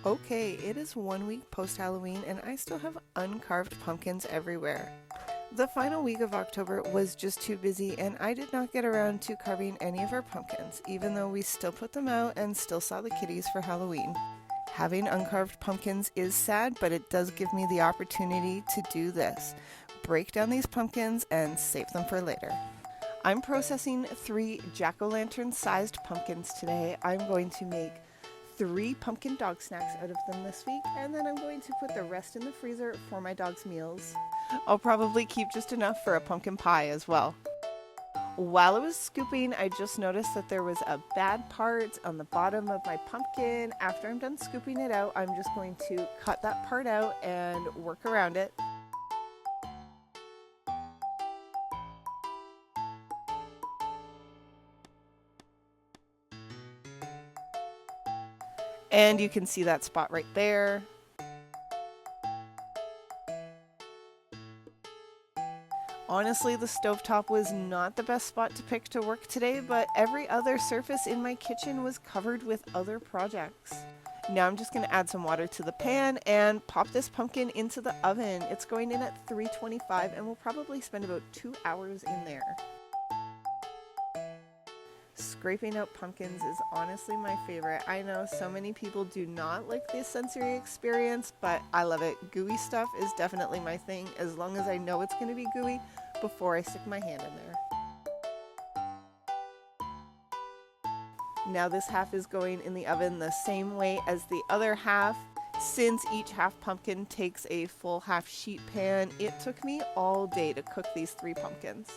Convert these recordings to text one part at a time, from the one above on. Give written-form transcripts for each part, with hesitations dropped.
Okay, it is 1 week post-Halloween and I still have uncarved pumpkins everywhere. The final week of October was just too busy and I did not get around to carving any of our pumpkins, even though we still put them out and still saw the kitties for Halloween. Having uncarved pumpkins is sad, but it does give me the opportunity to do this. Break down these pumpkins and save them for later. I'm processing 3 jack-o'-lantern sized pumpkins today. I'm going to make 3 pumpkin dog snacks out of them this week, and then I'm going to put the rest in the freezer for my dog's meals. I'll probably keep just enough for a pumpkin pie as well. While I was scooping, I just noticed that there was a bad part on the bottom of my pumpkin. After I'm done scooping it out, I'm just going to cut that part out and work around it. And you can see that spot right there. Honestly, the stovetop was not the best spot to pick to work today, but every other surface in my kitchen was covered with other projects. Now I'm just going to add some water to the pan and pop this pumpkin into the oven. It's going in at 325 and we'll probably spend about 2 hours in there. Scraping out pumpkins is honestly my favorite. I know so many people do not like the sensory experience, but I love it. Gooey stuff is definitely my thing, as long as I know it's going to be gooey before I stick my hand in there. Now this half is going in the oven the same way as the other half. Since each half pumpkin takes a full half sheet pan, it took me all day to cook these 3 pumpkins.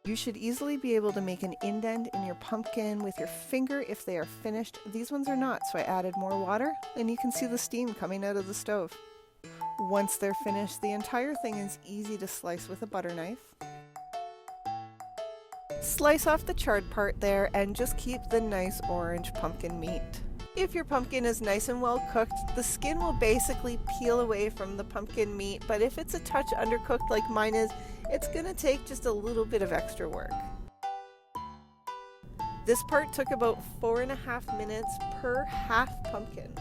You should easily be able to make an indent in your pumpkin with your finger if they are finished. These ones are not, so I added more water and you can see the steam coming out of the stove. Once they're finished, the entire thing is easy to slice with a butter knife. Slice off the charred part there and just keep the nice orange pumpkin meat. If your pumpkin is nice and well cooked, the skin will basically peel away from the pumpkin meat, but if it's a touch undercooked like mine is, it's gonna take just a little bit of extra work. This part took about 4.5 minutes per half pumpkin.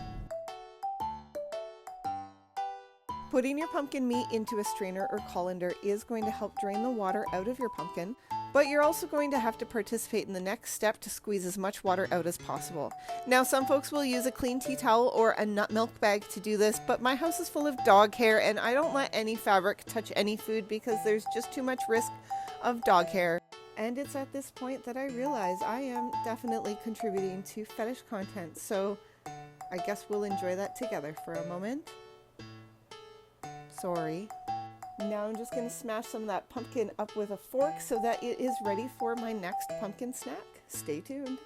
Putting your pumpkin meat into a strainer or colander is going to help drain the water out of your pumpkin, but you're also going to have to participate in the next step to squeeze as much water out as possible. Now, some folks will use a clean tea towel or a nut milk bag to do this, but my house is full of dog hair and I don't let any fabric touch any food because there's just too much risk of dog hair. And it's at this point that I realize I am definitely contributing to fetish content, so I guess we'll enjoy that together for a moment. Sorry. Now I'm just going to smash some of that pumpkin up with a fork so that it is ready for my next pumpkin snack. Stay tuned.